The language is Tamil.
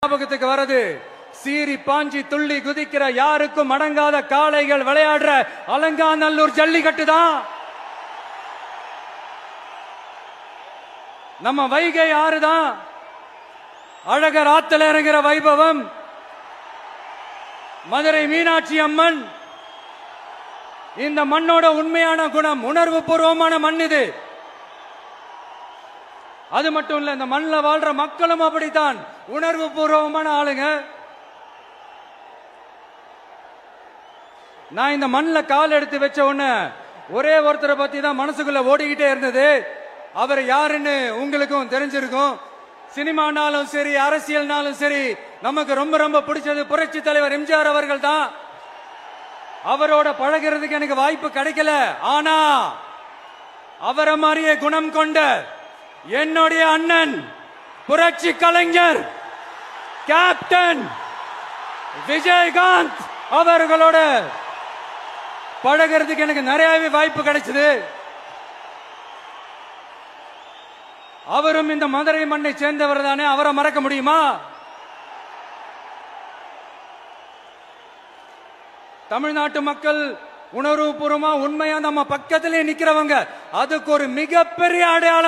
ஞாபகத்துக்கு வருது. சீறி பாஞ்சி துள்ளி குதிக்கிற யாருக்கும் அடங்காத காளைகள் விளையாடுற அலங்காநல்லூர் ஜல்லிக்கட்டு தான். நம்ம வைகை ஆறுதான். அழகர் ஆத்துல இறங்குற வைபவம். மதுரை மீனாட்சி அம்மன். இந்த மண்ணோட உண்மையான குணம், உணர்வு பூர்வமான மண் இது. அது மட்டும் இல்ல, இந்த மண்ணில் வாழ்ற மக்களும் அப்படித்தான், உணர்வு பூர்வமான ஆளுங்க. நான் இந்த மண்ணில் கால் எடுத்து வச்ச உடனே ஒரே ஒருத்தரை பத்தி தான் மனசுக்குள்ள ஓடிக்கிட்டே இருந்தது. அவர் யாருன்னு உங்களுக்கும் தெரிஞ்சிருக்கும். சினிமானாலும் சரி, அரசியல்னாலும் சரி, நமக்கு ரொம்ப ரொம்ப பிடிச்சது புரட்சி தலைவர் எம்ஜிஆர் அவர்கள் தான். அவரோட பழகிறதுக்கு எனக்கு வாய்ப்பு கிடைக்கல. ஆனா அவரை மாதிரியே குணம் கொண்ட என்னுடைய அண்ணன் புரட்சி கலைஞர் கேப்டன் விஜயகாந்த் அவர்களோட பழகிறதுக்கு எனக்கு நிறையவே வாய்ப்பு கிடைச்சது. அவரும் இந்த மதுரை மண்ணை சேர்ந்தவர் தானே, அவரை மறக்க முடியுமா? தமிழ்நாட்டு மக்கள் உணர்வுபூர்வமா உண்மையா நம்ம பக்கத்திலே நிக்கிறவங்க. அதுக்கு ஒரு மிகப்பெரிய அடையாளம்